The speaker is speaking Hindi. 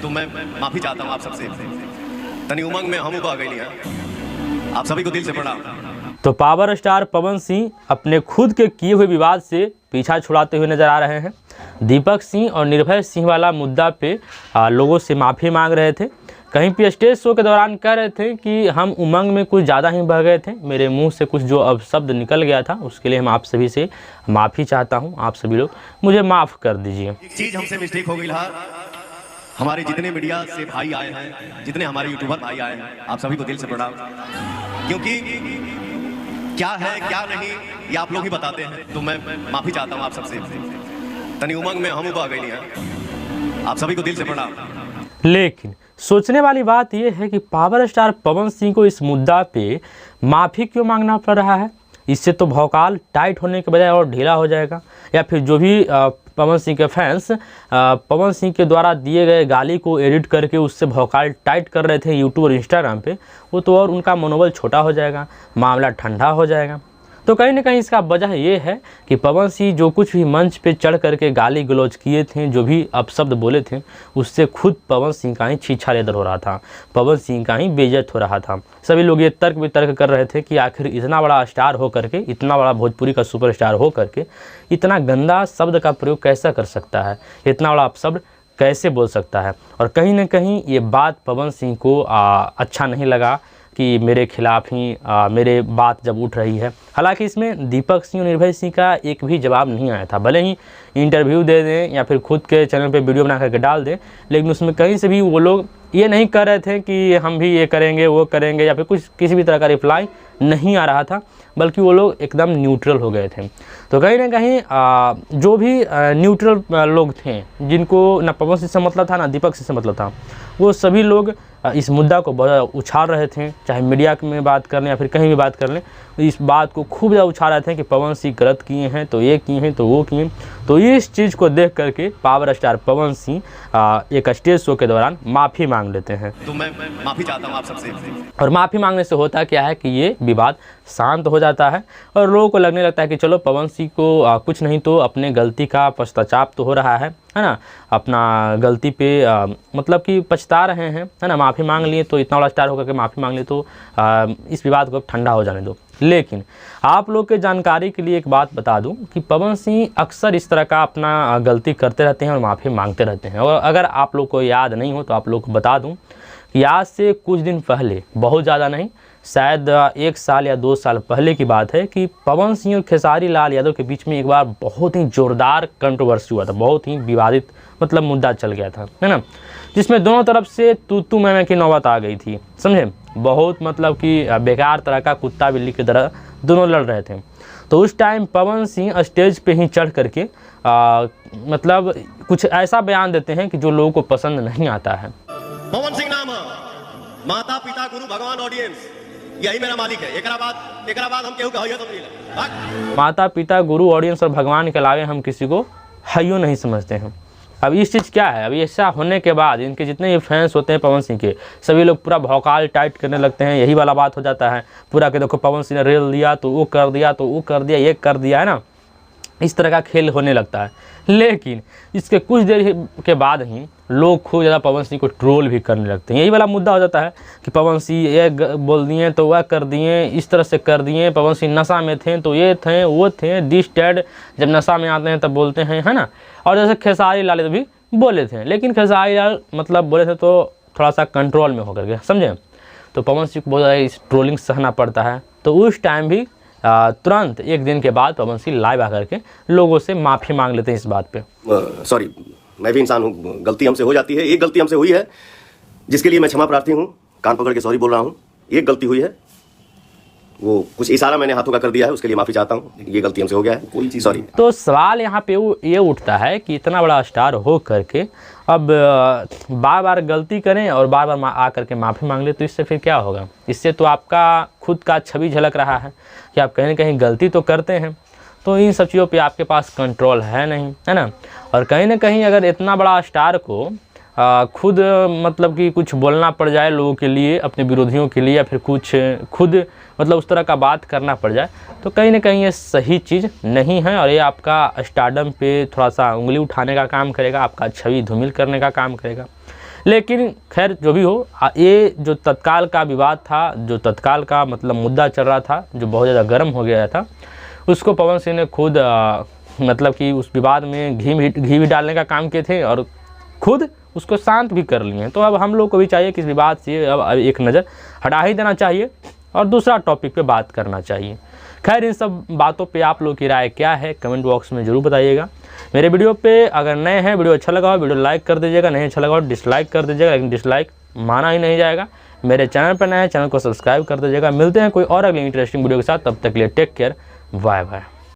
तो मैं माफी चाहता हूँ आप सबसे। तनी उमंग में हम आ गई नहीं, आप सभी को दिल से प्रणाम। तो पावर स्टार पवन सिंह अपने खुद के किए हुए विवाद से पीछा छुड़ाते हुए नजर आ रहे हैं। दीपक सिंह और निर्भय सिंह वाला मुद्दा पे लोगों से माफ़ी मांग रहे थे। कहीं पे स्टेज शो के दौरान कह रहे थे कि हम उमंग में कुछ ज़्यादा ही बह गए थे, मेरे मुंह से कुछ जो अपशब्द निकल गया था उसके लिए हम आप सभी से माफ़ी चाहता हूं, आप सभी लोग मुझे माफ़ कर दीजिए। एक चीज़ हमसे मिस्टेक हो गई है। हमारे जितने मीडिया से भाई आए हैं, जितने हमारे यूट्यूबर भाई आए हैं, आप सभी को दिल से प्रणाम। क्योंकि क्या है क्या नहीं ये आप लोग ही बताते हैं, तो मैं माफ़ी चाहता हूँ आप सबसे। तनी उमंग में हम आ गई नहीं, आप सभी को दिल से प्रणाम। लेकिन सोचने वाली बात यह है कि पावर स्टार पवन सिंह को इस मुद्दा पे माफ़ी क्यों मांगना पड़ रहा है। इससे तो भौकाल टाइट होने के बजाय और ढीला हो जाएगा, या फिर जो भी पवन सिंह के फैंस पवन सिंह के द्वारा दिए गए गाली को एडिट करके उससे भौकाल टाइट कर रहे थे यूट्यूब और इंस्टाग्राम पे, वो तो और उनका मनोबल छोटा हो जाएगा, मामला ठंडा हो जाएगा। तो कहीं ना कहीं इसका वजह ये है कि पवन सिंह जो कुछ भी मंच पे चढ़ करके गाली गलौज किए थे, जो भी अपशब्द बोले थे, उससे खुद पवन सिंह का ही छीछा लेदर हो रहा था, पवन सिंह का ही बेइज्जत हो रहा था। सभी लोग ये तर्क वितर्क कर रहे थे कि आखिर इतना बड़ा स्टार हो करके, इतना बड़ा भोजपुरी का सुपरस्टार हो करके इतना गंदा शब्द का प्रयोग कैसा कर सकता है, इतना बड़ा अपशब्द कैसे बोल सकता है। और कहीं ना कहीं ये बात पवन सिंह को अच्छा नहीं लगा कि मेरे खिलाफ ही मेरे बात जब उठ रही है। हालांकि इसमें दीपक सिंह और निर्भय सिंह का एक भी जवाब नहीं आया था, भले ही इंटरव्यू दे दें या फिर खुद के चैनल पे वीडियो बना करके डाल दें, लेकिन उसमें कहीं से भी वो लोग ये नहीं कर रहे थे कि हम भी ये करेंगे वो करेंगे, या फिर कुछ किसी भी तरह का रिप्लाई नहीं आ रहा था, बल्कि वो लोग एकदम न्यूट्रल हो गए थे। तो कहीं ना कहीं जो भी न्यूट्रल लोग थे, जिनको ना पवन सिंह से मतलब था ना दीपक सिंह से मतलब था, वो सभी लोग इस मुद्दा को बहुत उछाल रहे थे, चाहे मीडिया में बात कर लें या फिर कहीं भी बात कर लें, इस बात को खूब ज़्यादा उछाल रहे थे कि पवन सिंह गलत किए हैं, तो ये किए हैं तो वो किए। तो इस चीज़ को देख करके पावर स्टार पवन सिंह एक स्टेज शो के दौरान माफ़ी मांग लेते हैं। तो मैं माफ़ी चाहता हूँ आप सबसे। और माफ़ी मांगने से होता क्या है कि ये विवाद शांत हो जाता है और लोगों को लगने लगता है कि चलो पवन सिंह को कुछ नहीं तो अपने गलती का पश्चाताप तो हो रहा है ना, अपना गलती पे मतलब कि पछता रहे हैं, है ना, माफ़ी मांग लिए तो इतना बड़ा स्टार होकर के माफ़ी मांग लिए तो इस विवाद को ठंडा हो जाने दो। लेकिन आप लोग के जानकारी के लिए एक बात बता दूं कि पवन सिंह अक्सर इस तरह का अपना गलती करते रहते हैं और माफ़ी मांगते रहते हैं। और अगर आप लोग को याद नहीं हो तो आप लोग को बता दूं कि आज से कुछ दिन पहले, बहुत ज़्यादा नहीं, शायद 1 साल या 2 साल पहले की बात है कि पवन सिंह और खेसारी लाल यादव के बीच में एक बार बहुत ही ज़ोरदार कंट्रोवर्सी हुआ था, बहुत ही विवादित मतलब मुद्दा चल गया था, है ना, जिसमें दोनों तरफ से तू मैं की नौबत आ गई थी, समझे। बहुत मतलब कि बेकार तरह का कुत्ता बिल्ली की तरह दोनों लड़ रहे थे। तो उस टाइम पवन सिंह स्टेज पे ही चढ़ करके मतलब कुछ ऐसा बयान देते हैं कि जो लोगों को पसंद नहीं आता है। पवन सिंह नाम माता पिता गुरु भगवान ऑडियंस, यही मेरा मालिक है। एकरा बाद हम केहू कहियो तो नहीं। माता पिता गुरु ऑडियंस और भगवान के अलावे हम किसी को हयो नहीं समझते हैं। अब इस चीज़ क्या है, अभी ऐसा होने के बाद इनके जितने भी फैंस होते हैं पवन सिंह के, सभी लोग पूरा भौकाल टाइट करने लगते हैं। यही वाला बात हो जाता है पूरा कि देखो पवन सिंह ने रेल दिया तो वो कर दिया, तो वो कर दिया, ये कर दिया, है ना, इस तरह का खेल होने लगता है। लेकिन इसके कुछ देर के बाद ही लोग खूब ज़्यादा पवन सिंह को ट्रोल भी करने लगते हैं। यही वाला मुद्दा हो जाता है कि पवन सिंह ये बोल दिए तो वह कर दिए, इस तरह से कर दिए, पवन सिंह नशा में थे तो ये थे वो थे, दिस डैड, जब नशा में आते हैं तब बोलते हैं, है ना। और जैसे खेसारी लाल भी बोले थे, लेकिन खेसारी लाल मतलब बोले थे तो थोड़ा सा कंट्रोल में होकर के, समझे। तो पवन सिंह को बहुत ज़्यादा इस ट्रोलिंग सहना पड़ता है। तो उस टाइम भी तुरंत 1 दिन के बाद पवन सिंह लाइव आकर के लोगों से माफ़ी मांग लेते हैं इस बात पे। सॉरी, मैं भी इंसान हूँ, गलती हमसे हो जाती है। एक गलती हमसे हुई है जिसके लिए मैं क्षमा प्रार्थी हूँ, कान पकड़ के सॉरी बोल रहा हूँ। एक गलती हुई है, वो कुछ इशारा मैंने हाथों का कर दिया है, उसके लिए माफ़ी चाहता हूँ। ये गलती हमसे हो गया है, कोई चीज़ सॉरी। तो सवाल यहाँ पे ये उठता है कि इतना बड़ा स्टार हो करके अब बार बार गलती करें और बार बार आ करके माफ़ी मांग ले, तो इससे फिर क्या होगा। इससे तो आपका खुद का छवि झलक रहा है कि आप कहीं ना कहीं गलती तो करते हैं, तो इन सब चीज़ों पे आपके पास कंट्रोल है नहीं, है ना। और कहीं ना कहीं अगर इतना बड़ा स्टार को खुद मतलब कि कुछ बोलना पड़ जाए लोगों के लिए, अपने विरोधियों के लिए, या फिर कुछ खुद मतलब उस तरह का बात करना पड़ जाए, तो कहीं ना कहीं ये सही चीज़ नहीं है। और ये आपका स्टारडम पे थोड़ा सा उंगली उठाने का काम करेगा, आपका छवि धूमिल करने का काम करेगा। लेकिन खैर जो भी हो, ये जो तत्काल का विवाद था, जो तत्काल का मतलब मुद्दा चल रहा था, जो बहुत ज़्यादा गर्म हो गया था, उसको पवन सिंह ने खुद मतलब कि उस विवाद में घी भी डालने का काम किए थे और खुद उसको शांत भी कर लिए हैं। तो अब हम लोग को भी चाहिए कि इस विवाद से अब एक नज़र हटा ही देना चाहिए और दूसरा टॉपिक पे बात करना चाहिए। खैर इन सब बातों पे आप लोग की राय क्या है कमेंट बॉक्स में ज़रूर बताइएगा। मेरे वीडियो पे अगर नए हैं, वीडियो अच्छा लगा हो वीडियो लाइक कर दीजिएगा, नहीं अच्छा लगा हो डिसलाइक कर दीजिएगा, लेकिन डिसलाइक माना ही नहीं जाएगा। मेरे चैनल पर नए हैं, चैनल को सब्सक्राइब कर दीजिएगा। मिलते हैं कोई और अगली इंटरेस्टिंग वीडियो के साथ, तब तक के लिए टेक केयर, बाय बाय।